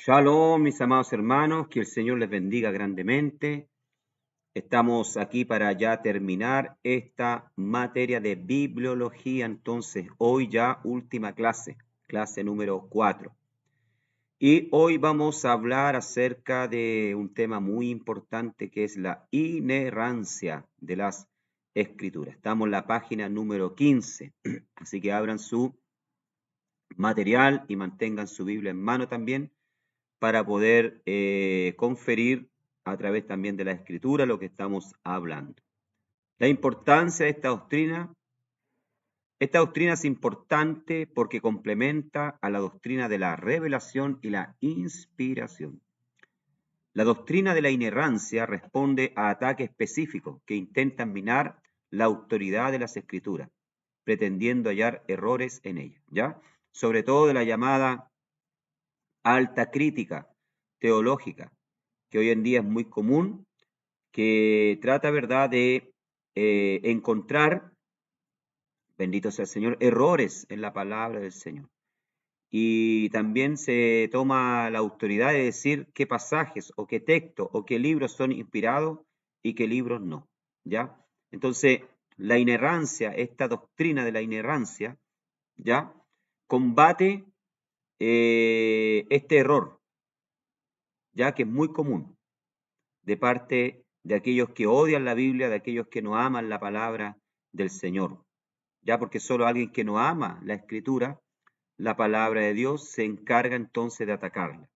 Shalom, mis amados hermanos, que el Señor les bendiga grandemente. Estamos aquí para ya terminar esta materia de bibliología. Entonces, hoy ya última clase número 4. Y hoy vamos a hablar acerca de un tema muy importante que es la inerrancia de las escrituras. Estamos en la página número 15, así que abran su material y mantengan su Biblia en mano también para poder conferir a través también de la escritura lo que estamos hablando. La importancia de esta doctrina es importante porque complementa a la doctrina de la revelación y la inspiración. La doctrina de la inerrancia responde a ataques específicos que intentan minar la autoridad de las escrituras, pretendiendo hallar errores en ellas, ¿ya? Sobre todo de la llamada alta crítica teológica, que hoy en día es muy común, que trata, ¿verdad?, de encontrar, bendito sea el Señor, errores en la palabra del Señor. Y también se toma la autoridad de decir qué pasajes o qué textos o qué libros son inspirados y qué libros no, ¿ya? Entonces, la inerrancia, esta doctrina de la inerrancia, ¿ya?, combate este error, ya que es muy común de parte de aquellos que odian la Biblia, de aquellos que no aman la palabra del Señor. Ya porque solo alguien que no ama la Escritura, la palabra de Dios, se encarga entonces de atacarla.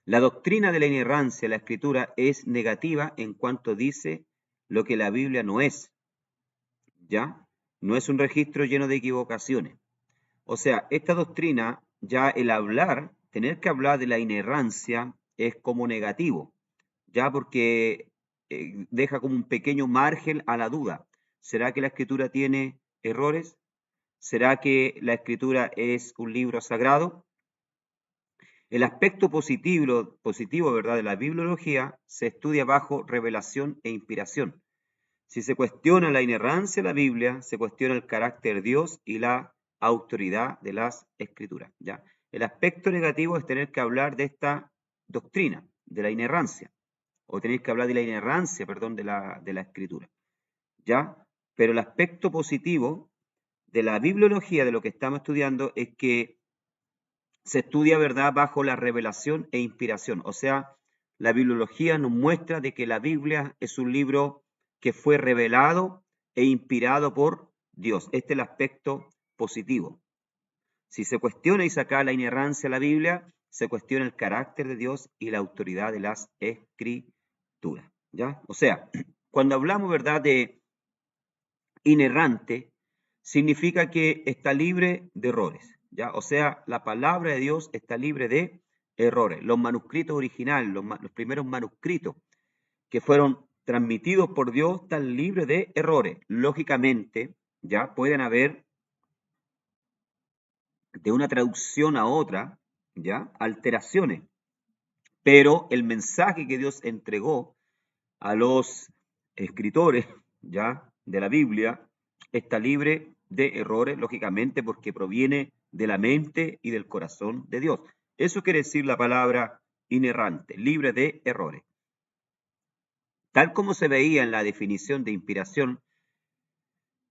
La doctrina de la inerrancia de la Escritura es negativa en cuanto dice lo que la Biblia no es. ¿Ya? No es un registro lleno de equivocaciones. O sea, esta doctrina, ya el hablar, tener que hablar de la inerrancia es como negativo. Ya porque deja como un pequeño margen a la duda. ¿Será que la escritura tiene errores? ¿Será que la escritura es un libro sagrado? El aspecto positivo, ¿verdad?, de la bibliología se estudia bajo revelación e inspiración. Si se cuestiona la inerrancia de la Biblia, se cuestiona el carácter de Dios y la autoridad de las escrituras. ¿Ya? El aspecto negativo es tener que hablar de esta doctrina, de la inerrancia. O tenéis que hablar de la inerrancia, perdón, de la escritura, ¿ya? Pero el aspecto positivo de la bibliología, de lo que estamos estudiando, es que se estudia, ¿verdad?, bajo la revelación e inspiración. O sea, la bibliología nos muestra de que la Biblia es un libro que fue revelado e inspirado por Dios. Este es el aspecto positivo. Si se cuestiona y saca la inerrancia de la Biblia, se cuestiona el carácter de Dios y la autoridad de las escrituras. ¿Ya? O sea, cuando hablamos, ¿verdad?, de inerrante, significa que está libre de errores, ¿ya? O sea, la palabra de Dios está libre de errores. Los manuscritos originales, los primeros manuscritos que fueron transmitidos por Dios están libres de errores. Lógicamente, ya pueden haber de una traducción a otra, ya, alteraciones, pero el mensaje que Dios entregó a los escritores, ya, de la Biblia está libre de errores, lógicamente, porque proviene de la mente y del corazón de Dios. Eso quiere decir la palabra inerrante, libre de errores. Tal como se veía en la definición de inspiración,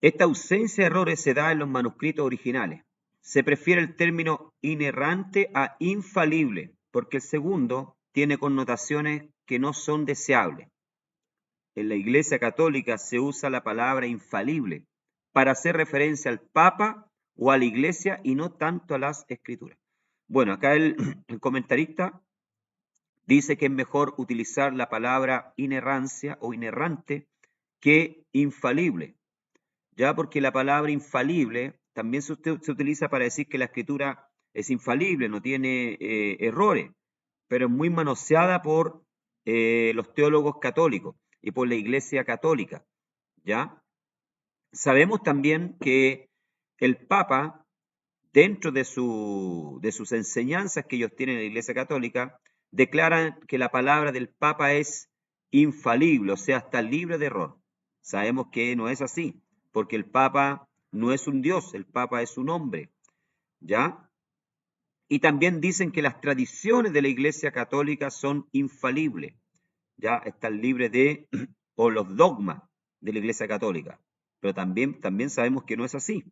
esta ausencia de errores se da en los manuscritos originales. Se prefiere el término inerrante a infalible, porque el segundo tiene connotaciones que no son deseables. En la Iglesia Católica se usa la palabra infalible para hacer referencia al Papa o a la Iglesia y no tanto a las Escrituras. Bueno, acá el comentarista dice que es mejor utilizar la palabra inerrancia o inerrante que infalible, ya porque la palabra infalible también se utiliza para decir que la Escritura es infalible, no tiene errores, pero es muy manoseada por los teólogos católicos y por la Iglesia Católica, ¿ya? Sabemos también que el Papa, dentro de sus enseñanzas que ellos tienen en la Iglesia Católica, declaran que la palabra del Papa es infalible, o sea, está libre de error. Sabemos que no es así, porque el Papa no es un Dios, el Papa es un hombre, ¿ya? Y también dicen que las tradiciones de la Iglesia Católica son infalibles. Ya están libres de, o los dogmas de la Iglesia Católica. Pero también sabemos que no es así.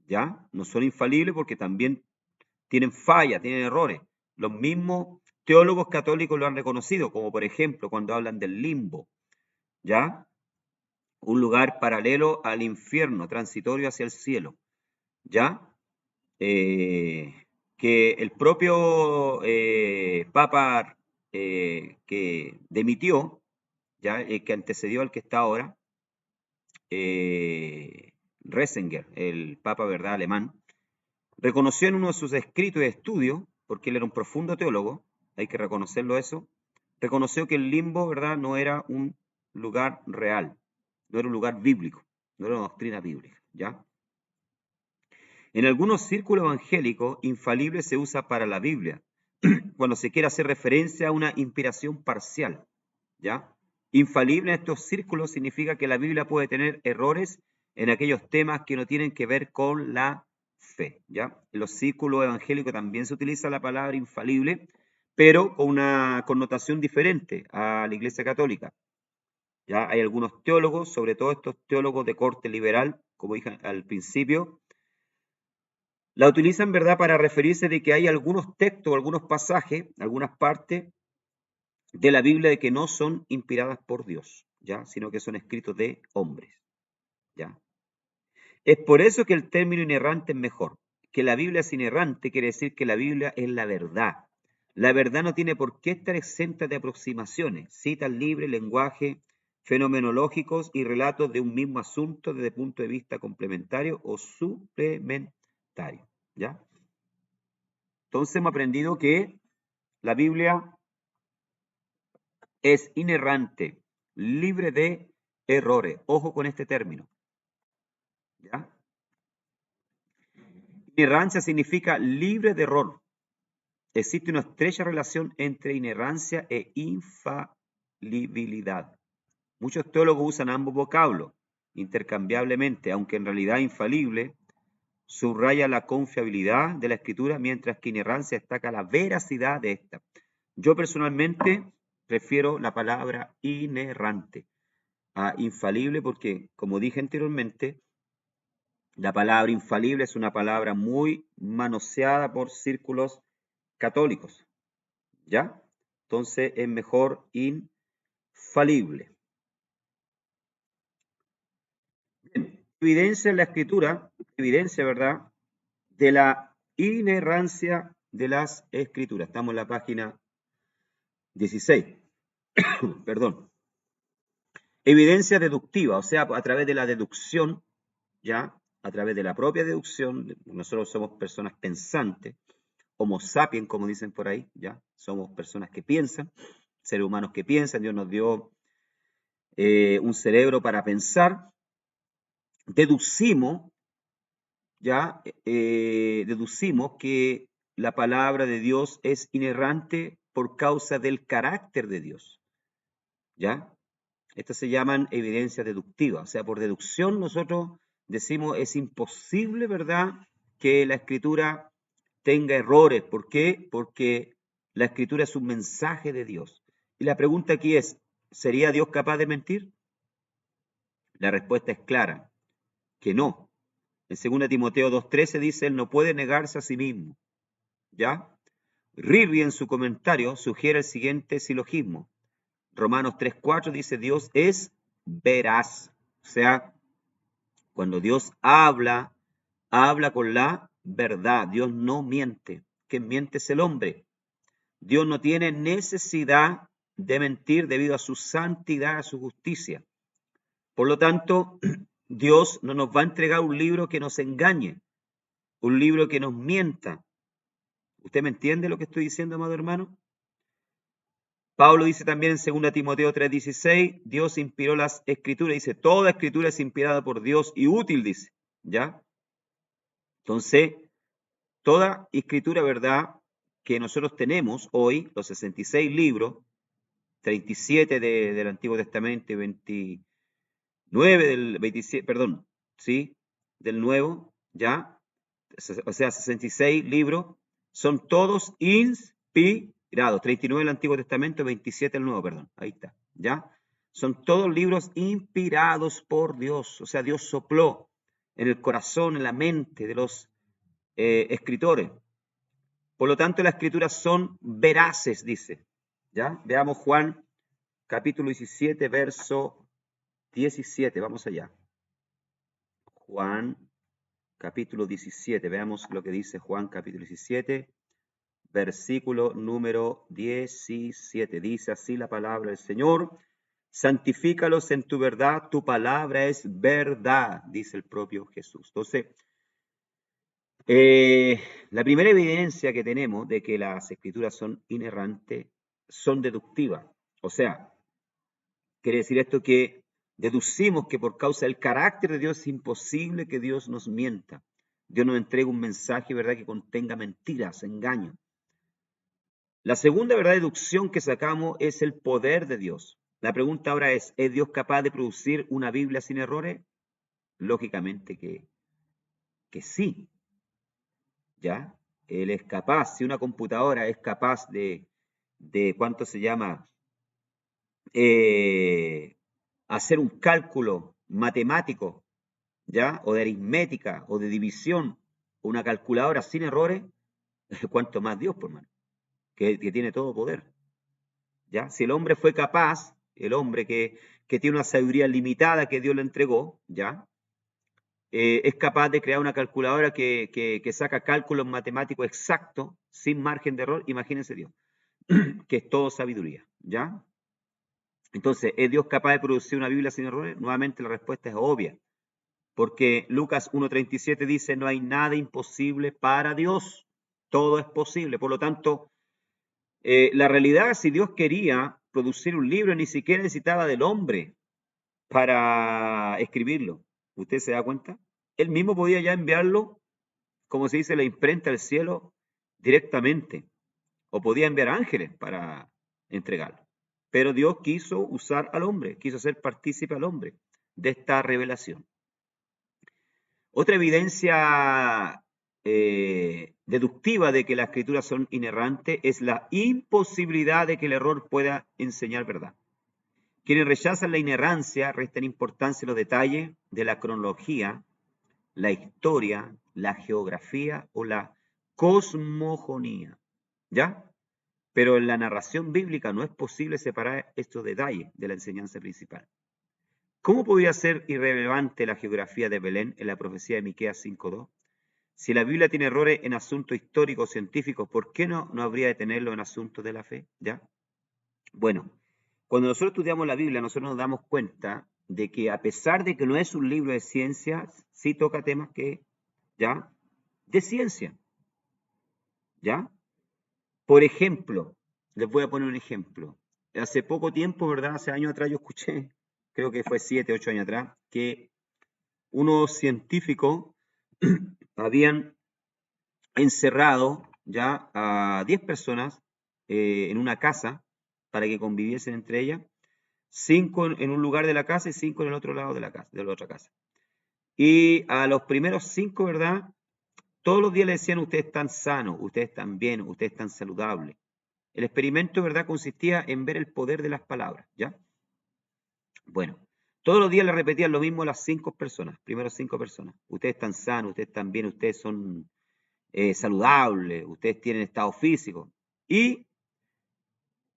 ¿Ya? No son infalibles porque también tienen fallas, tienen errores. Los mismos teólogos católicos lo han reconocido, como por ejemplo cuando hablan del limbo, ¿ya? Un lugar paralelo al infierno, transitorio hacia el cielo, ¿ya? Que el propio Papa que dimitió, ¿ya? Que antecedió al que está ahora, Ratzinger, el Papa, ¿verdad?, alemán, reconoció en uno de sus escritos y estudios, porque él era un profundo teólogo, hay que reconocerlo eso, reconoció que el limbo, ¿verdad?, no era un lugar real, no era un lugar bíblico, no era una doctrina bíblica, ¿ya? En algunos círculos evangélicos, infalible se usa para la Biblia, cuando se quiere hacer referencia a una inspiración parcial, ¿ya? Infalible en estos círculos significa que la Biblia puede tener errores en aquellos temas que no tienen que ver con la fe, ¿ya? En los círculos evangélicos también se utiliza la palabra infalible, pero con una connotación diferente a la Iglesia Católica, ¿ya? Hay algunos teólogos, sobre todo estos teólogos de corte liberal, como dije al principio, la utilizan, ¿verdad?, para referirse de que hay algunos textos, algunos pasajes, algunas partes de la Biblia de que no son inspiradas por Dios, ¿ya? Sino que son escritos de hombres, ¿ya? Es por eso que el término inerrante es mejor. Que la Biblia es inerrante quiere decir que la Biblia es la verdad. La verdad no tiene por qué estar exenta de aproximaciones, citas libres, lenguaje fenomenológicos y relatos de un mismo asunto desde el punto de vista complementario o suplementario, ¿ya? Entonces hemos aprendido que la Biblia es inerrante, libre de errores. Ojo con este término, ¿ya? Inerrancia significa libre de error. Existe una estrecha relación entre inerrancia e infalibilidad. Muchos teólogos usan ambos vocablos intercambiablemente, aunque en realidad infalible subraya la confiabilidad de la escritura, mientras que inerrancia destaca la veracidad de esta. Yo personalmente prefiero la palabra inerrante a infalible porque, como dije anteriormente, la palabra infalible es una palabra muy manoseada por círculos católicos, ¿ya? Entonces es mejor infalible. Bien, evidencia en la escritura, evidencia, ¿verdad?, de la inerrancia de las escrituras. Estamos en la página 16. Perdón. Evidencia deductiva, o sea, a través de la deducción, ¿ya? A través de la propia deducción, nosotros somos personas pensantes, homo sapiens, como dicen por ahí, ¿ya? Somos personas que piensan, seres humanos que piensan, Dios nos dio un cerebro para pensar, deducimos, ¿ya? Deducimos que la palabra de Dios es inerrante por causa del carácter de Dios, ¿ya? Estas se llaman evidencias deductivas, o sea, por deducción nosotros decimos es imposible, ¿verdad?, que la escritura tenga errores. ¿Por qué? Porque la escritura es un mensaje de Dios. Y la pregunta aquí es, ¿sería Dios capaz de mentir? La respuesta es clara, que no. En 2 Timoteo 2:13 dice, él no puede negarse a sí mismo, ¿ya? Rirri en su comentario sugiere el siguiente silogismo. Romanos 3:4 dice, Dios es veraz. O sea, cuando Dios habla, habla con la verdad. Dios no miente. Quien miente es el hombre. Dios no tiene necesidad de mentir debido a su santidad, a su justicia. Por lo tanto, Dios no nos va a entregar un libro que nos engañe, un libro que nos mienta. ¿Usted me entiende lo que estoy diciendo, amado hermano? Pablo dice también en 2 Timoteo 3:16, Dios inspiró las escrituras, dice, toda escritura es inspirada por Dios y útil, dice, ¿ya? Entonces, toda escritura, ¿verdad?, que nosotros tenemos hoy, los 66 libros, 37 del Antiguo Testamento y 29 del 27, perdón, ¿sí?, del Nuevo, ¿ya? O sea, 66 libros Son todos inspirados. 39 del Antiguo Testamento, 27 del Nuevo, perdón. Ahí está, ¿ya? Son todos libros inspirados por Dios. O sea, Dios sopló en el corazón, en la mente de los escritores. Por lo tanto, las escrituras son veraces, dice. ¿Ya? Veamos Juan capítulo 17, verso 17. Vamos allá. Juan capítulo 17. Veamos lo que dice Juan capítulo 17, versículo número 17. Dice así la palabra del Señor: santifícalos en tu verdad, tu palabra es verdad, dice el propio Jesús. Entonces, la primera evidencia que tenemos de que las escrituras son inerrantes, son deductivas. O sea, quiere decir esto que deducimos que por causa del carácter de Dios es imposible que Dios nos mienta. Dios nos entrega un mensaje, ¿verdad?, que contenga mentiras, engaños. La segunda, ¿verdad?, deducción que sacamos es el poder de Dios. La pregunta ahora ¿es Dios capaz de producir una Biblia sin errores? Lógicamente que sí, ¿ya? Él es capaz, si una computadora es capaz de ¿cuánto se llama? Hacer un cálculo matemático, ¿ya? O de aritmética, o de división, una calculadora sin errores, ¿cuánto más Dios, por mano? Que tiene todo poder, ¿ya? Si el hombre fue capaz, el hombre que tiene una sabiduría limitada que Dios le entregó, ¿ya? Es capaz de crear una calculadora que saca cálculos matemáticos exactos, sin margen de error, imagínense Dios, que es todo sabiduría, ¿ya? Entonces, ¿es Dios capaz de producir una Biblia sin errores? Nuevamente la respuesta es obvia, porque Lucas 1:37 dice, no hay nada imposible para Dios, todo es posible. Por lo tanto, la realidad, si Dios quería producir un libro, ni siquiera necesitaba del hombre para escribirlo. ¿Usted se da cuenta? Él mismo podía ya enviarlo, como se dice, la imprenta del cielo directamente, o podía enviar ángeles para entregarlo. Pero Dios quiso usar al hombre, quiso ser partícipe al hombre de esta revelación. Otra evidencia deductiva de que las escrituras son inerrantes es la imposibilidad de que el error pueda enseñar verdad. Quienes rechazan la inerrancia restan importancia en los detalles de la cronología, la historia, la geografía o la cosmogonía, ¿ya? Pero en la narración bíblica no es posible separar estos detalles de la enseñanza principal. ¿Cómo podría ser irrelevante la geografía de Belén en la profecía de Miqueas 5:2? Si la Biblia tiene errores en asuntos históricos, científicos, ¿por qué no habría de tenerlo en asuntos de la fe? ¿Ya? Bueno, cuando nosotros estudiamos la Biblia, nosotros nos damos cuenta de que a pesar de que no es un libro de ciencias, sí toca temas que, ¿ya? De ciencia, ¿ya? Por ejemplo, les voy a poner un ejemplo. Hace poco tiempo, ¿verdad? Hace años atrás yo escuché, creo que fue 7, 8 años atrás, que unos científicos habían encerrado ya a 10 personas en una casa para que conviviesen entre ellas, 5 en un lugar de la casa y 5 en el otro lado de la casa, de la otra casa. Y a los primeros 5, ¿verdad? Todos los días le decían, ustedes están sanos, ustedes están bien, ustedes están saludables. El experimento, ¿verdad?, consistía en ver el poder de las palabras, ¿ya? Bueno, todos los días le repetían lo mismo a las 5 personas, primeros 5 personas. Ustedes están sanos, ustedes están bien, ustedes son saludables, ustedes tienen estado físico. Y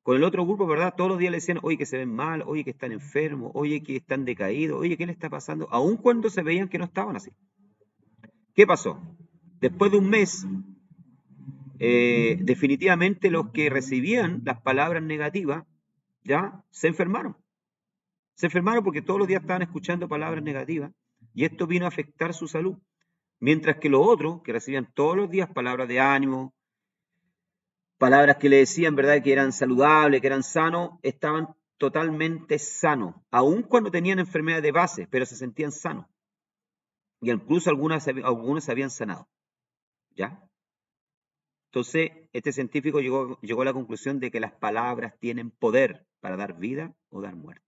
con el otro grupo, ¿verdad? Todos los días le decían, oye, que se ven mal, oye, que están enfermos, oye, que están decaídos, oye, ¿qué le está pasando? Aun cuando se veían que no estaban así. ¿Qué pasó? Después de un mes, definitivamente los que recibían las palabras negativas, ya, se enfermaron. Se enfermaron porque todos los días estaban escuchando palabras negativas y esto vino a afectar su salud. Mientras que los otros, que recibían todos los días palabras de ánimo, palabras que le decían, ¿verdad?, que eran saludables, que eran sanos, estaban totalmente sanos, aun cuando tenían enfermedades de base, pero se sentían sanos. Y incluso algunos se habían sanado, ¿ya? Entonces, este científico llegó a la conclusión de que las palabras tienen poder para dar vida o dar muerte.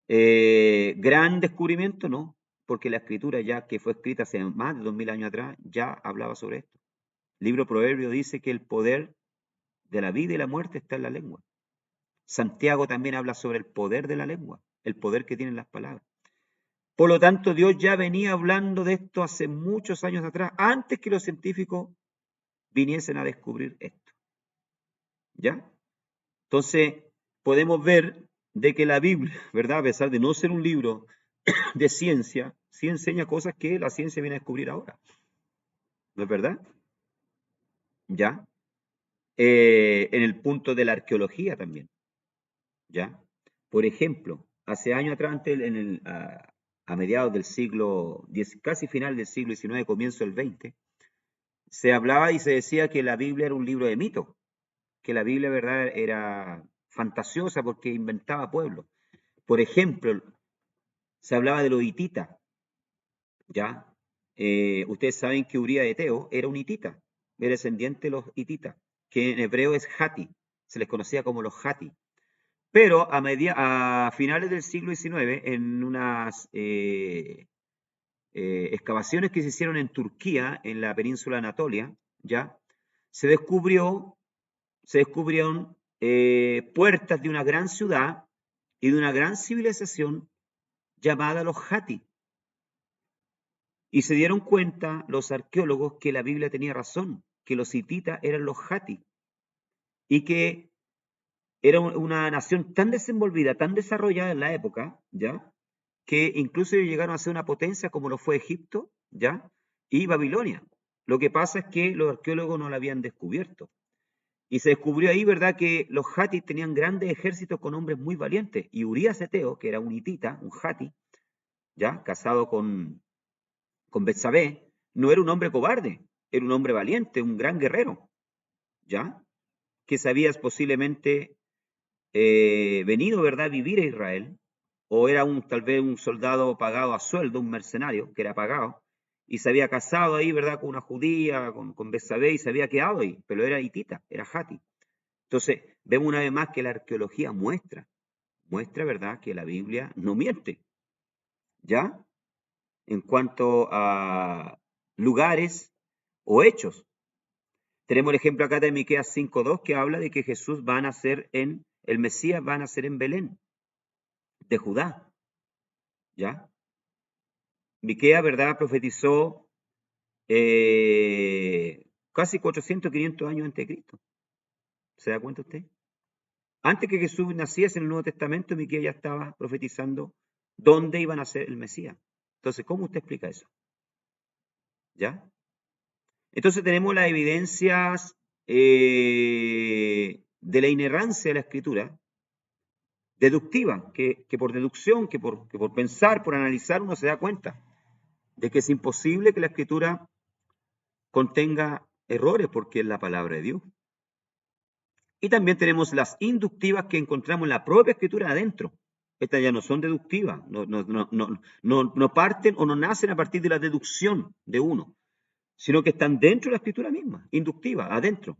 Gran descubrimiento, no, porque la escritura ya que fue escrita hace más de 2000 años atrás, ya hablaba sobre esto. El libro Proverbio dice que el poder de la vida y la muerte está en la lengua. Santiago también habla sobre el poder de la lengua, el poder que tienen las palabras. Por lo tanto, Dios ya venía hablando de esto hace muchos años atrás, antes que los científicos viniesen a descubrir esto. ¿Ya? Entonces, podemos ver de que la Biblia, ¿verdad? A pesar de no ser un libro de ciencia, sí enseña cosas que la ciencia viene a descubrir ahora. ¿No es verdad? ¿Ya? En el punto de la arqueología también. ¿Ya? Por ejemplo, hace años atrás, a mediados del siglo X, casi final del siglo XIX, comienzo del XX, se hablaba y se decía que la Biblia era un libro de mitos, que la Biblia, ¿verdad?, era fantasiosa porque inventaba pueblos. Por ejemplo, se hablaba de los hititas, ¿ya? Ustedes saben que Uría de Eteo era un hitita, era descendiente de los hititas, que en hebreo es Hati, se les conocía como los Hati. Pero a finales del siglo XIX, en unas excavaciones que se hicieron en Turquía, en la península Anatolia, ¿ya? Se descubrieron puertas de una gran ciudad y de una gran civilización llamada los Hati. Y se dieron cuenta los arqueólogos que la Biblia tenía razón, que los hititas eran los Hati y que era una nación tan desenvolvida, tan desarrollada en la época, ¿ya? Que incluso llegaron a ser una potencia como lo fue Egipto, ¿ya? Y Babilonia. Lo que pasa es que los arqueólogos no la habían descubierto. Y se descubrió ahí, ¿verdad?, que los Hati tenían grandes ejércitos con hombres muy valientes. Y Urías Eteo, que era un hitita, un Hati, ¿ya?, casado con Betsabé, no era un hombre cobarde, era un hombre valiente, un gran guerrero, ¿ya? Que sabías posiblemente venido, ¿verdad?, a vivir a Israel, o era tal vez un soldado pagado a sueldo, un mercenario que era pagado, y se había casado ahí, ¿verdad?, con una judía, con Betsabé, y se había quedado ahí, pero era hitita, era Hati. Entonces, vemos una vez más que la arqueología muestra, ¿verdad?, que la Biblia no miente, ¿ya? En cuanto a lugares o hechos. Tenemos el ejemplo acá de Miqueas 5:2 que habla de que Jesús va a nacer el Mesías va a nacer en Belén, de Judá, ¿ya? Miqueas, ¿verdad?, profetizó casi 400, 500 años antes de Cristo. ¿Se da cuenta usted? Antes que Jesús naciese en el Nuevo Testamento, Miqueas ya estaba profetizando dónde iba a nacer el Mesías. Entonces, ¿cómo usted explica eso? ¿Ya? Entonces tenemos las evidencias de la inerrancia de la Escritura, deductiva, que por deducción, que por pensar, por analizar, uno se da cuenta de que es imposible que la Escritura contenga errores porque es la palabra de Dios. Y también tenemos las inductivas que encontramos en la propia Escritura adentro. Estas ya no son deductivas, no parten o no nacen a partir de la deducción de uno, sino que están dentro de la Escritura misma, inductiva, adentro.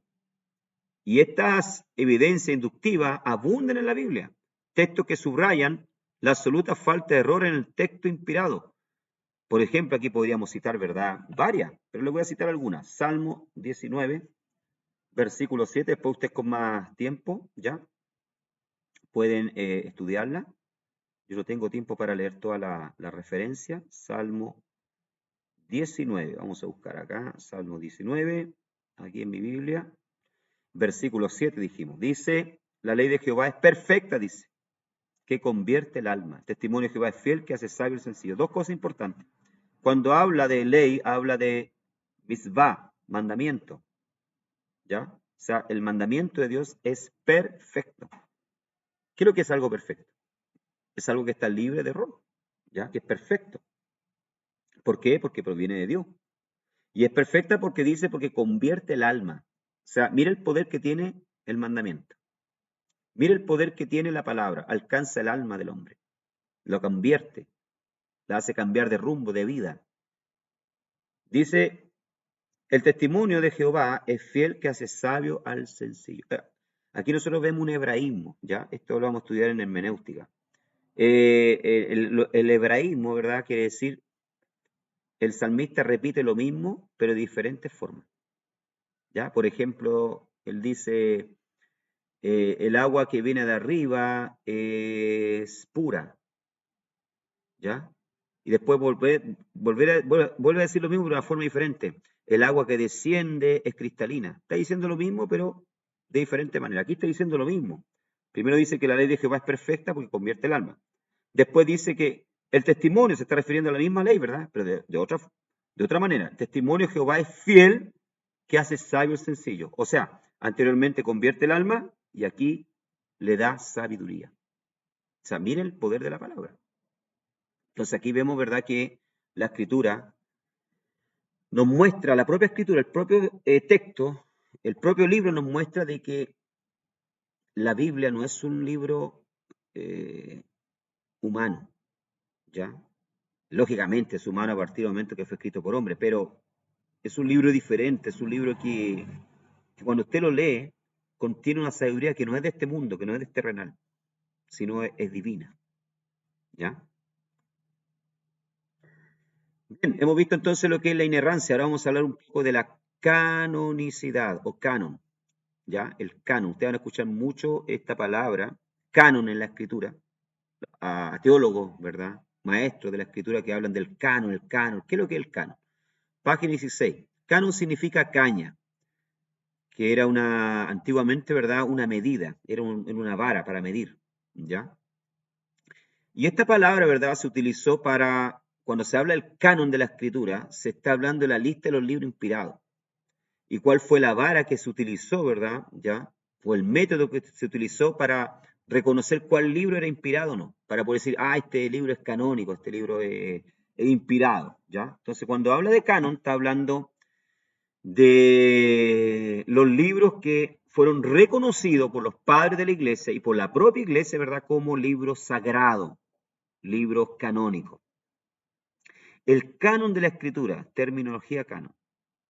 Y estas evidencias inductivas abundan en la Biblia, textos que subrayan la absoluta falta de error en el texto inspirado. Por ejemplo, aquí podríamos citar, ¿verdad?, varias, pero les voy a citar algunas. Salmo 19, versículo 7, después ustedes con más tiempo, ¿ya?, pueden estudiarla. Yo no tengo tiempo para leer toda la referencia. Salmo 19, vamos a buscar acá, Salmo 19, aquí en mi Biblia. Versículo 7 dijimos, dice, la ley de Jehová es perfecta, dice, que convierte el alma. El testimonio de Jehová es fiel, que hace sabio el sencillo. Dos cosas importantes. Cuando habla de ley, habla de mitzvah, mandamiento, ¿ya? O sea, el mandamiento de Dios es perfecto. ¿Qué es lo que es algo perfecto? Es algo que está libre de error, ¿ya? Que es perfecto. ¿Por qué? Porque proviene de Dios. Y es perfecta porque dice, porque convierte el alma. O sea, mira el poder que tiene el mandamiento. Mira el poder que tiene la palabra, alcanza el alma del hombre, lo convierte, la hace cambiar de rumbo, de vida. Dice, el testimonio de Jehová es fiel que hace sabio al sencillo. Aquí nosotros vemos un hebraísmo, ¿ya? Esto lo vamos a estudiar en hermenéutica. El hebraísmo, ¿verdad?, quiere decir, el salmista repite lo mismo, pero de diferentes formas. ¿ya? Por ejemplo, él dice, el agua que viene de arriba es pura, ¿ya? Y después vuelve a decir lo mismo de una forma diferente. El agua que desciende es cristalina. Está diciendo lo mismo, pero de diferente manera. Aquí está diciendo lo mismo. Primero dice que la ley de Jehová es perfecta porque convierte el alma. Después dice que el testimonio se está refiriendo a la misma ley, ¿verdad? Pero de otra manera. El testimonio de Jehová es fiel que hace sabio el sencillo. O sea, anteriormente convierte el alma y aquí le da sabiduría. O sea, mire el poder de la palabra. Entonces aquí vemos, ¿verdad?, que la escritura nos muestra, la propia escritura, el propio texto, el propio libro nos muestra de que la Biblia no es un libro eh, humano, ¿ya? Lógicamente es humano a partir del momento que fue escrito por hombre, pero es un libro diferente, es un libro que cuando usted lo lee contiene una sabiduría que no es de este mundo, que no es de este terrenal, sino es divina, ¿ya? Bien, hemos visto entonces lo que es la inerrancia, ahora vamos a hablar un poco de la canonicidad o canon, ¿ya? El canon. Ustedes van a escuchar mucho esta palabra, canon en la escritura, a teólogos, ¿verdad? Maestros de la escritura que hablan del canon, el canon. ¿Qué es lo que es el canon? Página 16. Canon significa caña, que era antiguamente, ¿verdad? Una medida, era una vara para medir, ¿ya? Y esta palabra, ¿verdad? Se utilizó cuando se habla del canon de la escritura, se está hablando de la lista de los libros inspirados. ¿Y cuál fue la vara que se utilizó, verdad? ¿Ya? O el método que se utilizó para reconocer cuál libro era inspirado o no. Para poder decir, este libro es canónico, este libro es inspirado, ¿ya? Entonces, cuando habla de canon, está hablando de los libros que fueron reconocidos por los padres de la iglesia y por la propia iglesia, ¿verdad? Como libros sagrados, libros canónicos. El canon de la escritura, terminología canon,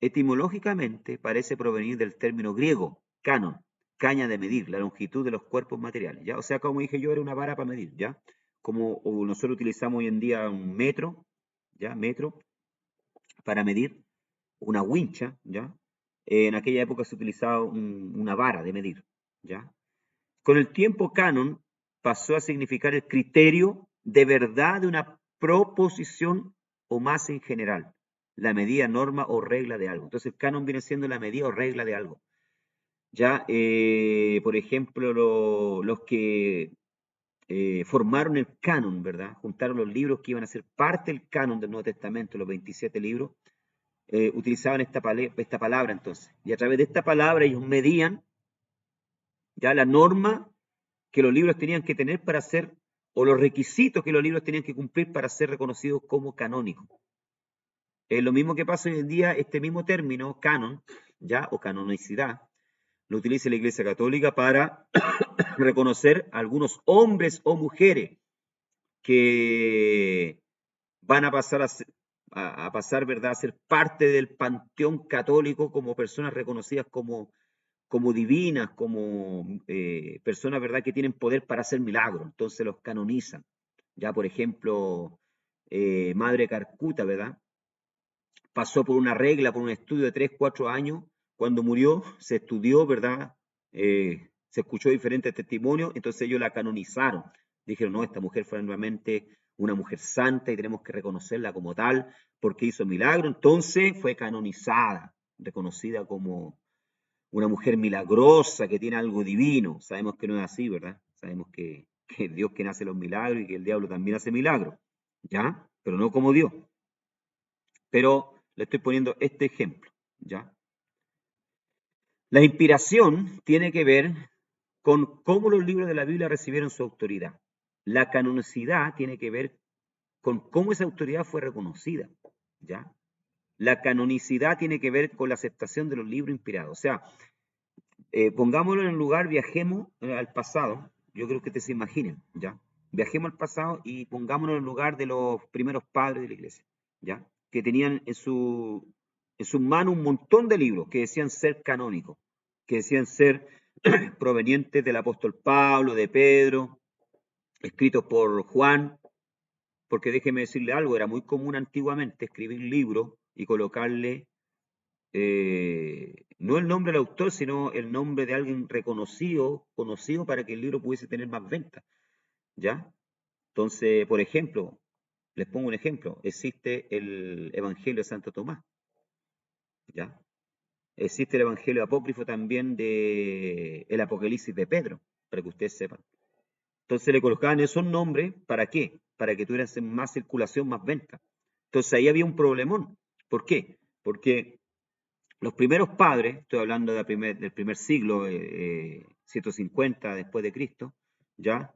etimológicamente parece provenir del término griego, canon, caña de medir, la longitud de los cuerpos materiales, ¿ya? O sea, como dije yo, era una vara para medir, ¿ya? Como nosotros utilizamos hoy en día un metro, ¿ya? Metro, para medir, una wincha, ¿ya? En aquella época se utilizaba una vara de medir, ¿ya? Con el tiempo, canon pasó a significar el criterio de verdad de una proposición o más en general, la medida, norma o regla de algo. Entonces, el canon viene siendo la medida o regla de algo. Ya, por ejemplo, los que formaron el canon, ¿verdad? Juntaron los libros que iban a ser parte del canon del Nuevo Testamento, los 27 libros, utilizaban esta palabra entonces. Y a través de esta palabra ellos medían ya la norma que los libros tenían que tener para ser, o los requisitos que los libros tenían que cumplir para ser reconocidos como canónicos. Es lo mismo que pasa hoy en día, este mismo término, canon, ya, o canonicidad, lo utiliza la Iglesia Católica para reconocer a algunos hombres o mujeres que van a pasar a pasar, ¿verdad?, a ser parte del panteón católico como personas reconocidas como divinas, como personas, ¿verdad?, que tienen poder para hacer milagros. Entonces los canonizan. Ya, por ejemplo, Madre Carcuta, ¿verdad? Pasó por una regla, por un estudio de 3, 4 años. Cuando murió, se estudió, ¿verdad? Se escuchó diferentes testimonios, entonces ellos la canonizaron. Dijeron, no, esta mujer fue realmente una mujer santa y tenemos que reconocerla como tal porque hizo milagro. Entonces fue canonizada, reconocida como una mujer milagrosa que tiene algo divino. Sabemos que no es así, ¿verdad? Sabemos que es Dios quien hace los milagros y que el diablo también hace milagros, ¿ya? Pero no como Dios. Pero le estoy poniendo este ejemplo, ¿ya? La inspiración tiene que ver con cómo los libros de la Biblia recibieron su autoridad. La canonicidad tiene que ver con cómo esa autoridad fue reconocida, ¿ya? La canonicidad tiene que ver con la aceptación de los libros inspirados. O sea, pongámoslo en el lugar, viajemos al pasado. Yo creo que te se imaginen, ¿ya? Viajemos al pasado y pongámonos en el lugar de los primeros padres de la iglesia, ¿ya? Que tenían en su mano un montón de libros que decían ser canónicos, que decían ser provenientes del apóstol Pablo, de Pedro, escritos por Juan, porque déjeme decirle algo, era muy común antiguamente escribir libros y colocarle no el nombre del autor, sino el nombre de alguien reconocido, conocido para que el libro pudiese tener más ventas, ¿ya? Entonces, por ejemplo, les pongo un ejemplo, existe el Evangelio de Santo Tomás, ¿ya? Existe el Evangelio apócrifo también de el Apocalipsis de Pedro, para que ustedes sepan. Entonces le colocaban esos nombres, ¿para qué? Para que tuvieran más circulación, más venta. Entonces ahí había un problemón. ¿Por qué? Porque los primeros padres, estoy hablando del primer siglo, 150 después de Cristo, ya,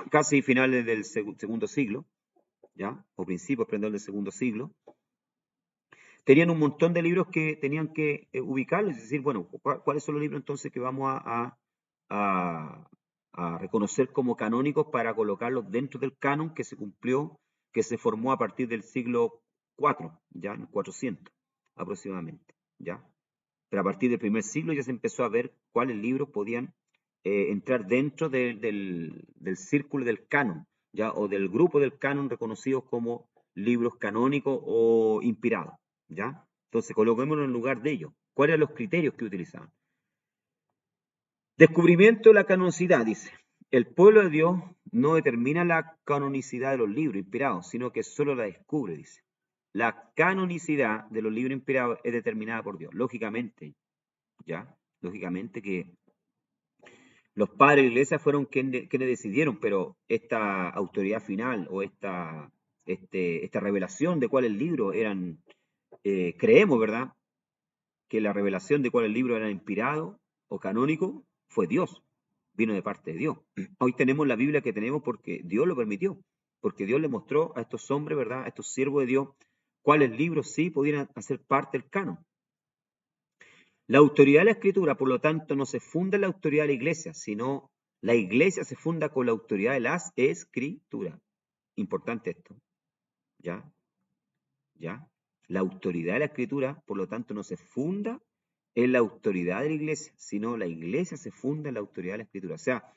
casi finales del segundo siglo, ya, o principios, perdón, del segundo siglo, tenían un montón de libros que tenían que ubicarlos, es decir, bueno, ¿cuáles son los libros entonces que vamos a, a reconocer como canónicos para colocarlos dentro del canon que se cumplió, que se formó a partir del siglo IV, ya, en 400 aproximadamente, ya? Pero a partir del primer siglo ya se empezó a ver cuáles libros podían entrar dentro del círculo del canon, ya, o del grupo del canon reconocidos como libros canónicos o inspirados, ya. Entonces coloquémonos en lugar de ellos. ¿Cuáles eran los criterios que utilizaban? Descubrimiento de la canonicidad, dice. El pueblo de Dios no determina la canonicidad de los libros inspirados, sino que solo la descubre, dice. La canonicidad de los libros inspirados es determinada por Dios. Lógicamente, ¿ya? Lógicamente que los padres de la iglesia fueron quienes decidieron, pero esta autoridad final o esta revelación de cuáles libros eran, creemos, ¿verdad? Que la revelación de cuáles libros eran inspirados o canónicos fue Dios, vino de parte de Dios. Hoy tenemos la Biblia que tenemos porque Dios lo permitió, porque Dios le mostró a estos hombres, ¿verdad? A estos siervos de Dios, cuáles libros sí podían hacer parte del canon. La autoridad de la Escritura, por lo tanto, no se funda en la autoridad de la Iglesia, sino la Iglesia se funda con la autoridad de las Escrituras. Importante esto, ¿ya? ¿Ya? La autoridad de la Escritura, por lo tanto, no se funda en la autoridad de la Iglesia, sino la Iglesia se funda en la autoridad de la Escritura. O sea,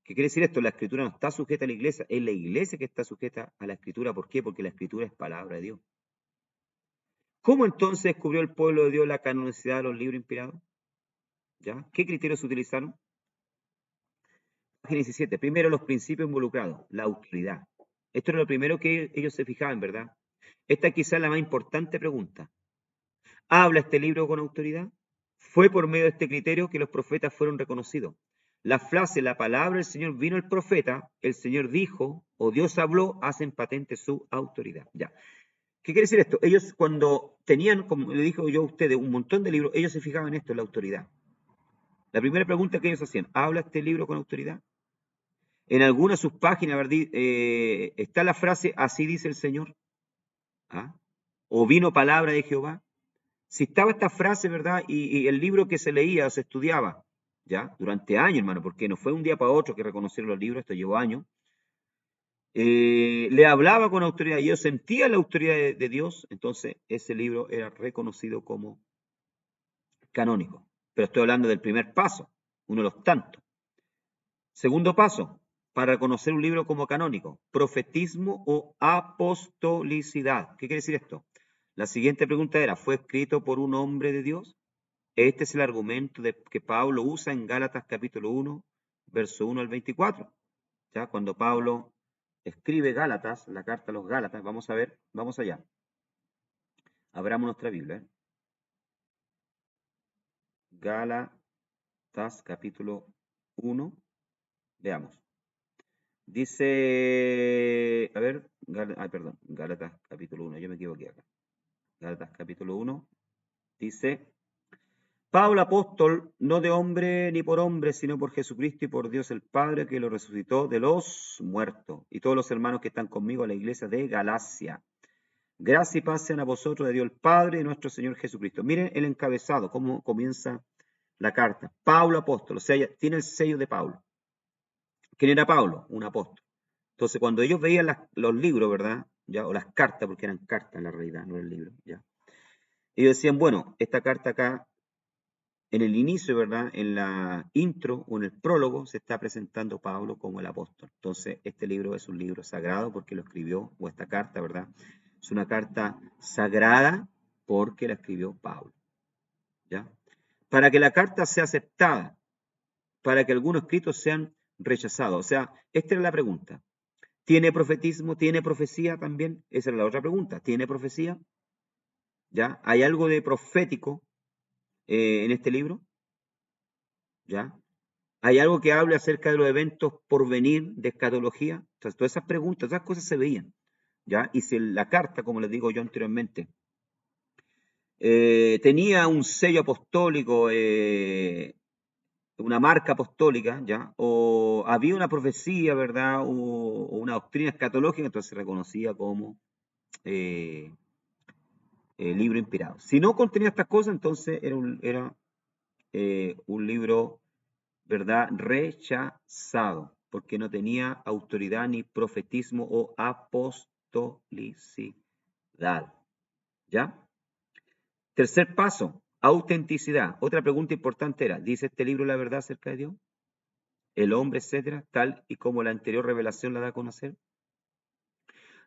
¿qué quiere decir esto? La Escritura no está sujeta a la Iglesia, es la Iglesia que está sujeta a la Escritura. ¿Por qué? Porque la Escritura es palabra de Dios. ¿Cómo entonces descubrió el pueblo de Dios la canonicidad de los libros inspirados? ¿Ya? ¿Qué criterios se utilizaron? Página 17. Primero, los principios involucrados, la autoridad. Esto era lo primero que ellos se fijaban, ¿verdad? Esta es quizás la más importante pregunta. ¿Habla este libro con autoridad? Fue por medio de este criterio que los profetas fueron reconocidos. La frase, la palabra del Señor vino el profeta, el Señor dijo o Dios habló, hacen patente su autoridad. Ya. ¿Qué quiere decir esto? Ellos cuando tenían, como le dije yo a ustedes, un montón de libros, ellos se fijaban en esto, en la autoridad. La primera pregunta que ellos hacían, ¿habla este libro con autoridad? En alguna de sus páginas, ¿verdad? Está la frase, así dice el Señor. ¿Ah? O vino palabra de Jehová. Si estaba esta frase, ¿verdad? Y el libro que se leía o se estudiaba, ¿ya? Durante años, hermano, porque no fue un día para otro que reconocieron los libros, esto llevó años. Le hablaba con autoridad y yo sentía la autoridad de Dios, entonces ese libro era reconocido como canónico. Pero estoy hablando del primer paso, uno de los tantos. Segundo paso, para reconocer un libro como canónico, profetismo o apostolicidad. ¿Qué quiere decir esto? La siguiente pregunta era, ¿fue escrito por un hombre de Dios? Este es el argumento que Pablo usa en Gálatas capítulo 1, verso 1 al 24. ¿Ya? Cuando Pablo escribe Gálatas, la carta a los Gálatas, vamos a ver, vamos allá. Abramos nuestra Biblia. Gálatas capítulo 1, veamos. Dice, a ver, perdón, Gálatas capítulo 1, yo me equivoqué acá. Gálatas capítulo 1, dice, Pablo apóstol, no de hombre ni por hombre, sino por Jesucristo y por Dios el Padre, que lo resucitó de los muertos, y todos los hermanos que están conmigo a la iglesia de Galacia. Gracia y paz sean a vosotros de Dios el Padre y nuestro Señor Jesucristo. Miren el encabezado, cómo comienza la carta. Pablo apóstol, o sea, tiene el sello de Pablo. ¿Quién era Pablo? Un apóstol. Entonces, cuando ellos veían los libros, ¿verdad? ¿Ya? O las cartas, porque eran cartas en la realidad, no eran libros, ¿ya? Ellos decían, bueno, esta carta acá, en el inicio, ¿verdad? En la intro o en el prólogo, se está presentando Pablo como el apóstol. Entonces, este libro es un libro sagrado porque lo escribió, o esta carta, ¿verdad? Es una carta sagrada porque la escribió Pablo. ¿Ya? Para que la carta sea aceptada, para que algunos escritos sean rechazados. O sea, esta era la pregunta. ¿Tiene profetismo? ¿Tiene profecía también? Esa es la otra pregunta. ¿Tiene profecía? ¿Ya? ¿Hay algo de profético en este libro? ¿Ya? ¿Hay algo que hable acerca de los eventos por venir de escatología? Entonces, todas esas preguntas, esas cosas se veían. ¿Ya? Y si la carta, como les digo yo anteriormente, tenía un sello apostólico, una marca apostólica, ¿ya? O había una profecía, ¿verdad? O una doctrina escatológica, entonces se reconocía como eh, libro inspirado. Si no contenía estas cosas, entonces era un libro, ¿verdad? Rechazado, porque no tenía autoridad ni profetismo o apostolicidad, ¿ya? Tercer paso, autenticidad. Otra pregunta importante era, ¿dice este libro la verdad acerca de Dios? El hombre, etcétera, tal y como la anterior revelación la da a conocer.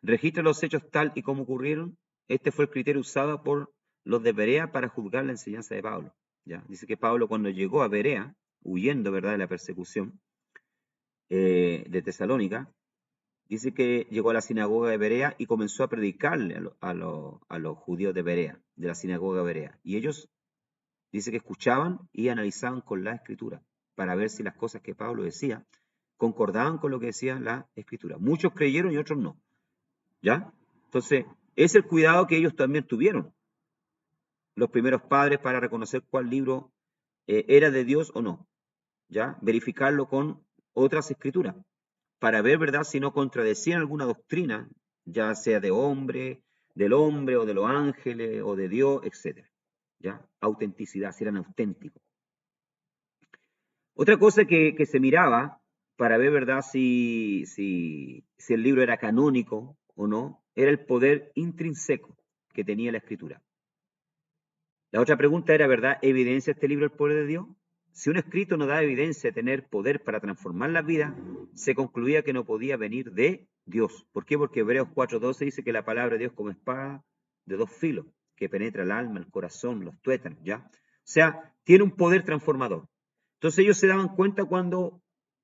Registra los hechos tal y como ocurrieron. Este fue el criterio usado por los de Berea para juzgar la enseñanza de Pablo. ¿Ya? Dice que Pablo cuando llegó a Berea, huyendo, ¿verdad?, de la persecución de Tesalónica, dice que llegó a la sinagoga de Berea y comenzó a predicarle a los judíos de Berea, de la sinagoga de Berea. Y ellos, dice que escuchaban y analizaban con la escritura para ver si las cosas que Pablo decía concordaban con lo que decía la escritura. Muchos creyeron y otros no. ¿Ya? Entonces, es el cuidado que ellos también tuvieron, los primeros padres, para reconocer cuál libro era de Dios o no. ¿Ya? Verificarlo con otras escrituras, para ver, ¿verdad?, si no contradecían alguna doctrina, ya sea del hombre o de los ángeles o de Dios, etc. ¿Ya? Autenticidad, si eran auténticos. Otra cosa que se miraba para ver, ¿verdad?, si el libro era canónico o no, era el poder intrínseco que tenía la escritura. La otra pregunta era, ¿verdad?, ¿evidencia este libro el poder de Dios? Si un escrito no da evidencia de tener poder para transformar la vida, se concluía que no podía venir de Dios. ¿Por qué? Porque Hebreos 4:12 dice que la palabra de Dios como espada de dos filos, que penetra el alma, el corazón, los tuétanos, ¿ya? O sea, tiene un poder transformador. Entonces ellos se daban cuenta cuando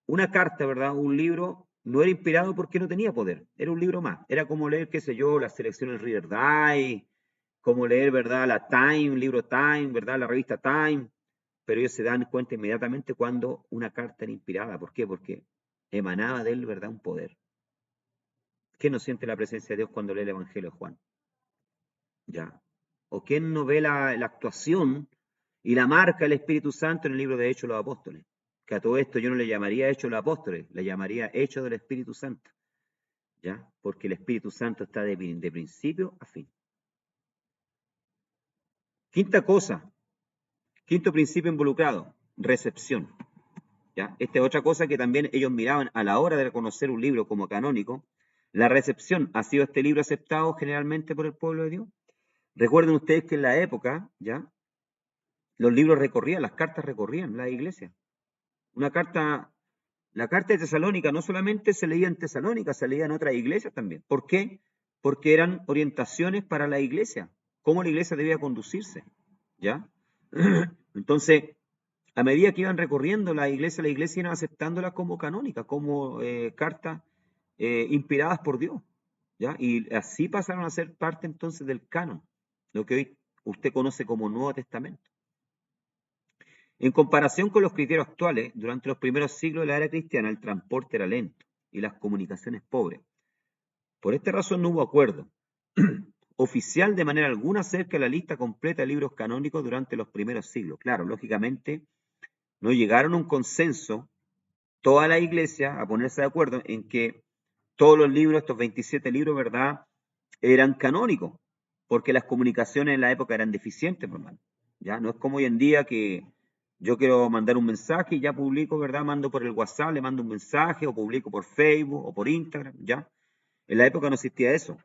una carta, ¿verdad?, un libro, no era inspirado porque no tenía poder, era un libro más. Era como leer, qué sé yo, la selección del Reader Digest, como leer, ¿verdad?, la Time, libro Time, ¿verdad?, la revista Time, pero ellos se dan cuenta inmediatamente cuando una carta era inspirada. ¿Por qué? Porque emanaba de él, ¿verdad?, un poder. ¿Quién no siente la presencia de Dios cuando lee el Evangelio de Juan? ¿Ya? ¿O quién no ve la actuación y la marca del Espíritu Santo en el libro de Hechos de los Apóstoles? Que a todo esto yo no le llamaría Hechos de los Apóstoles, le llamaría Hechos del Espíritu Santo, ¿ya? Porque el Espíritu Santo está de principio a fin. Quinta cosa, quinto principio involucrado, recepción. ¿Ya? Esta es otra cosa que también ellos miraban a la hora de reconocer un libro como canónico. La recepción, ¿ha sido este libro aceptado generalmente por el pueblo de Dios? Recuerden ustedes que en la época, ¿ya?, los libros recorrían, las cartas recorrían la iglesia. Una carta, la carta de Tesalónica no solamente se leía en Tesalónica, se leía en otras iglesias también. ¿Por qué? Porque eran orientaciones para la iglesia, cómo la iglesia debía conducirse, ¿ya? Entonces, a medida que iban recorriendo la iglesia iban aceptándolas como canónicas, como cartas inspiradas por Dios, ¿ya? Y así pasaron a ser parte entonces del canon, lo que hoy usted conoce como Nuevo Testamento. En comparación con los criterios actuales, durante los primeros siglos de la era cristiana, el transporte era lento y las comunicaciones pobres. Por esta razón no hubo acuerdo oficial de manera alguna acerca de la lista completa de libros canónicos durante los primeros siglos. Claro, lógicamente no llegaron a un consenso toda la iglesia a ponerse de acuerdo en que todos los libros, estos 27 libros, ¿verdad?, eran canónicos, porque las comunicaciones en la época eran deficientes, hermano. Ya no es como hoy en día que yo quiero mandar un mensaje y ya publico, ¿verdad? Mando por el WhatsApp, le mando un mensaje, o publico por Facebook o por Instagram, ¿ya? En la época no existía eso.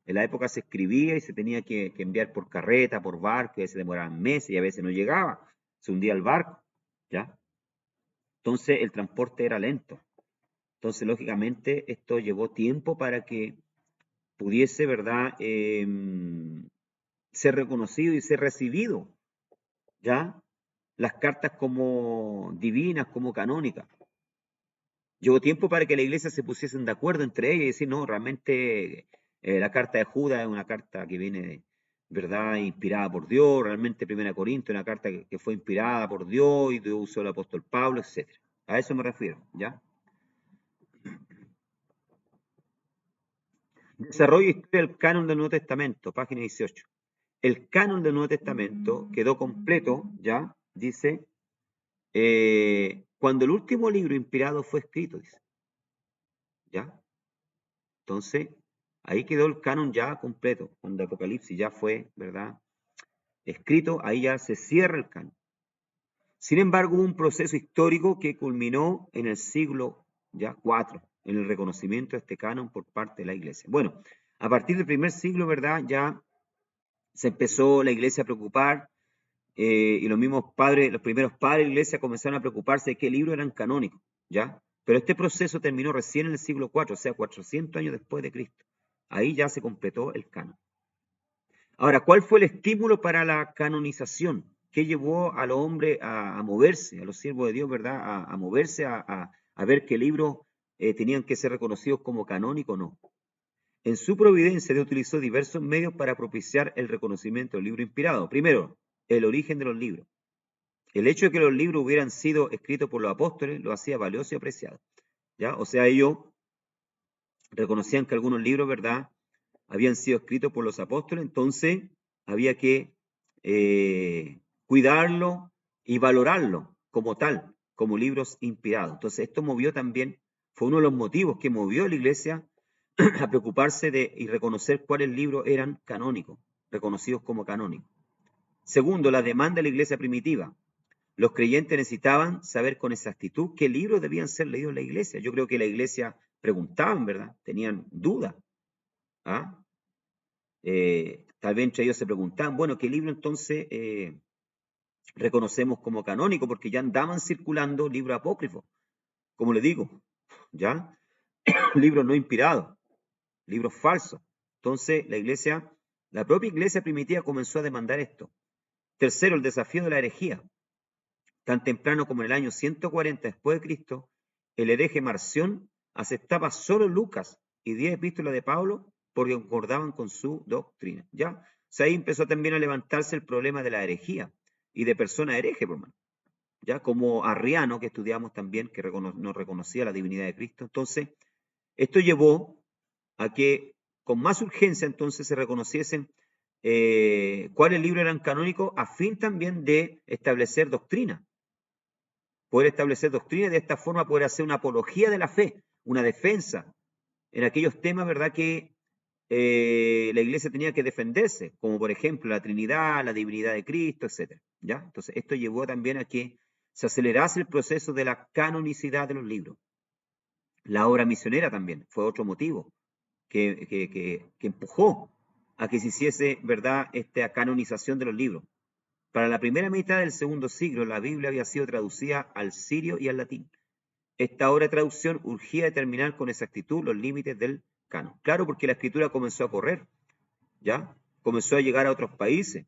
En la época se escribía y se tenía que enviar por carreta, por barco, y a veces demoraban meses y a veces no llegaba. Se hundía el barco, ¿ya? Entonces el transporte era lento. Entonces, lógicamente, esto llevó tiempo para que pudiese, ¿verdad?, ser reconocido y ser recibido, ¿ya? Las cartas como divinas, como canónicas. Llevó tiempo para que la iglesia se pusiesen de acuerdo entre ellas y decir, no, realmente la carta de Judas es una carta que viene, ¿verdad?, inspirada por Dios, realmente Primera Corintios es una carta que fue inspirada por Dios y Dios usó el apóstol Pablo, etcétera. A eso me refiero, ¿ya? Desarrollo e historia del canon del Nuevo Testamento, página 18. El canon del Nuevo Testamento quedó completo, ¿ya? Dice, cuando el último libro inspirado fue escrito, dice, ¿ya? Entonces, ahí quedó el canon ya completo, cuando Apocalipsis ya fue, ¿verdad?, escrito, ahí ya se cierra el canon. Sin embargo, hubo un proceso histórico que culminó en el siglo ya IV, en el reconocimiento de este canon por parte de la Iglesia. Bueno, a partir del primer siglo, ¿verdad?, ya se empezó la Iglesia a preocupar, y los mismos padres, los primeros padres de la Iglesia comenzaron a preocuparse de qué libros eran canónicos, ¿ya? Pero este proceso terminó recién en el siglo IV, o sea, 400 años después de Cristo. Ahí ya se completó el canon. Ahora, ¿cuál fue el estímulo para la canonización? ¿Qué llevó a los hombres a moverse, a los siervos de Dios, ¿verdad?, a moverse, a ver qué libros tenían que ser reconocidos como canónicos o no? En su providencia, Dios utilizó diversos medios para propiciar el reconocimiento del libro inspirado. Primero, el origen de los libros. El hecho de que los libros hubieran sido escritos por los apóstoles lo hacía valioso y apreciado, ¿ya? O sea, ellos reconocían que algunos libros, ¿verdad?, habían sido escritos por los apóstoles, entonces había que cuidarlo y valorarlo como tal, como libros inspirados. Entonces esto movió también, fue uno de los motivos que movió a la iglesia a preocuparse de y reconocer cuáles libros eran canónicos, reconocidos como canónicos. Segundo, la demanda de la iglesia primitiva. Los creyentes necesitaban saber con exactitud qué libros debían ser leídos en la iglesia. Yo creo que la iglesia preguntaban, ¿verdad? Tenían dudas. ¿Ah? Tal vez entre ellos se preguntaban, bueno, ¿qué libro entonces reconocemos como canónico? Porque ya andaban circulando libros apócrifos, como le digo, ¿ya? Libros no inspirados, libros falsos. Entonces, la propia iglesia primitiva comenzó a demandar esto. Tercero, el desafío de la herejía. Tan temprano como en el año 140 después de Cristo, el hereje Marción aceptaba solo Lucas y 10 epístolas de Pablo porque concordaban con su doctrina. ¿Ya? O sea, ahí empezó también a levantarse el problema de la herejía y de personas herejes, por mano. ¿Ya? Como Arriano, que estudiamos también, que no reconocía la divinidad de Cristo. Entonces, esto llevó a que con más urgencia entonces se reconociesen cuáles libros eran canónicos a fin también de establecer doctrina. Poder establecer doctrina y de esta forma poder hacer una apología de la fe, una defensa en aquellos temas, ¿verdad?, que la iglesia tenía que defenderse, como por ejemplo la Trinidad, la divinidad de Cristo, etc. ¿Ya? Entonces, esto llevó también a que se acelerase el proceso de la canonicidad de los libros. La obra misionera también fue otro motivo que empujó a que se hiciese, ¿verdad?, esta canonización de los libros. Para la primera mitad del segundo siglo, la Biblia había sido traducida al sirio y al latín. Esta obra de traducción urgía determinar con exactitud los límites del canon. Claro, porque la escritura comenzó a correr, ¿ya? Comenzó a llegar a otros países,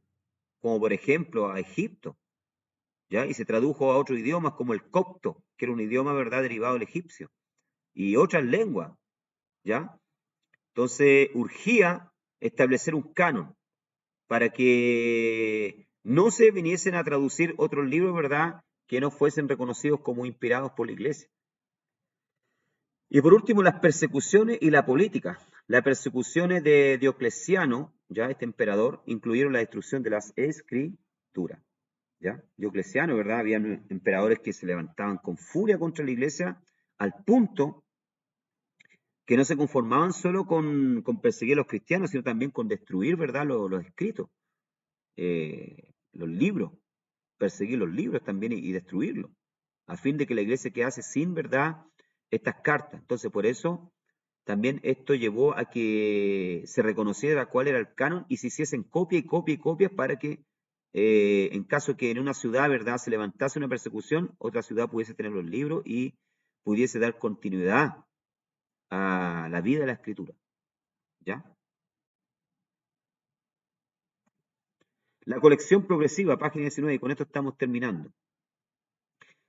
como por ejemplo a Egipto, ¿ya? Y se tradujo a otros idiomas como el copto, que era un idioma, ¿verdad?, derivado del egipcio, y otras lenguas, ¿ya? Entonces urgía establecer un canon para que no se viniesen a traducir otros libros, ¿verdad?, que no fuesen reconocidos como inspirados por la iglesia. Y por último, las persecuciones y la política. Las persecuciones de Diocleciano, ya este emperador, incluyeron la destrucción de las escrituras. ¿Ya? Diocleciano, ¿verdad? Habían emperadores que se levantaban con furia contra la iglesia al punto que no se conformaban solo con perseguir a los cristianos, sino también con destruir, ¿verdad?, los escritos, los libros, perseguir los libros también y destruirlos, a fin de que la iglesia quedase sin, ¿verdad?, estas cartas. Entonces, por eso también esto llevó a que se reconociera cuál era el canon y se hiciesen copia y copia y copias para que, en caso que en una ciudad, ¿verdad?, se levantase una persecución, otra ciudad pudiese tener los libros y pudiese dar continuidad a la vida de la escritura. ¿Ya? La colección progresiva, página 19, y con esto estamos terminando.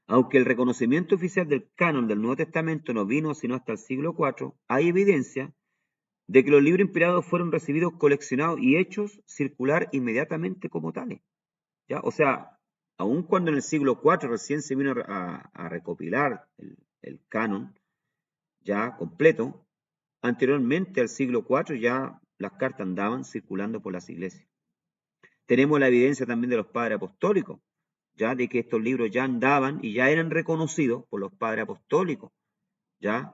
Aunque el reconocimiento oficial del canon del Nuevo Testamento no vino sino hasta el siglo IV, hay evidencia de que los libros inspirados fueron recibidos, coleccionados y hechos circular inmediatamente como tales. ¿Ya? O sea, aun cuando en el siglo IV recién se vino a recopilar el canon ya completo, anteriormente al siglo IV ya las cartas andaban circulando por las iglesias. Tenemos la evidencia también de los padres apostólicos, ya de que estos libros ya andaban y ya eran reconocidos por los padres apostólicos, ya.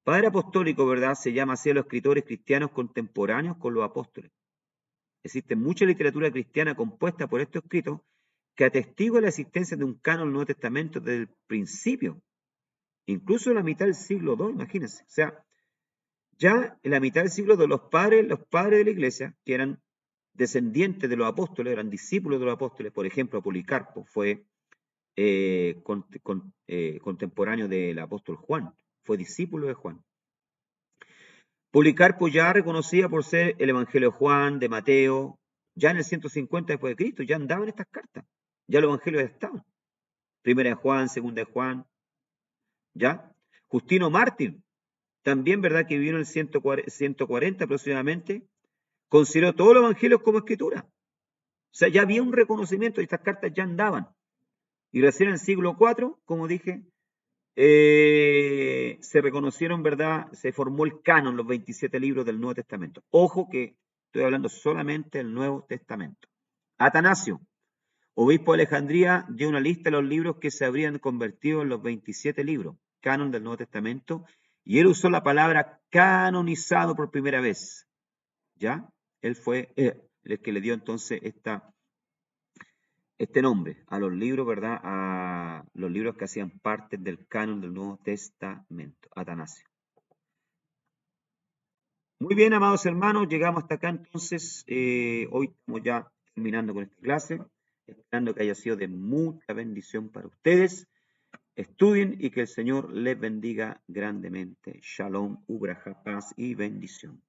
Padre apostólico, ¿verdad? Se llama así a los escritores cristianos contemporáneos con los apóstoles. Existe mucha literatura cristiana compuesta por estos escritos que atestigua la existencia de un canon del Nuevo Testamento desde el principio, incluso en la mitad del siglo II, imagínense. O sea, ya en la mitad del siglo II, los padres de la iglesia, que eran descendientes de los apóstoles, eran discípulos de los apóstoles, por ejemplo, Policarpo fue contemporáneo del apóstol Juan, fue discípulo de Juan. Policarpo ya reconocía por ser el Evangelio de Juan, de Mateo, ya en el 150 después de Cristo, ya andaban estas cartas, ya los evangelios estaban. Primera de Juan, segunda de Juan, ¿ya? Justino Mártir, también, ¿verdad? Que vivió en el 140 aproximadamente, consideró todos los evangelios como escritura. O sea, ya había un reconocimiento y estas cartas ya andaban. Y recién en el siglo IV, como dije, se reconocieron, ¿verdad? Se formó el canon, los 27 libros del Nuevo Testamento. Ojo que estoy hablando solamente del Nuevo Testamento. Atanasio, obispo de Alejandría, dio una lista de los libros que se habrían convertido en los 27 libros, canon del Nuevo Testamento, y él usó la palabra canonizado por primera vez. ¿Ya? Él fue el que le dio entonces este nombre a los libros, ¿verdad? A los libros que hacían parte del canon del Nuevo Testamento. Atanasio. Muy bien, amados hermanos, llegamos hasta acá entonces. Hoy estamos ya terminando con esta clase, esperando que haya sido de mucha bendición para ustedes. Estudien y que el Señor les bendiga grandemente. Shalom, ubraja, paz y bendición.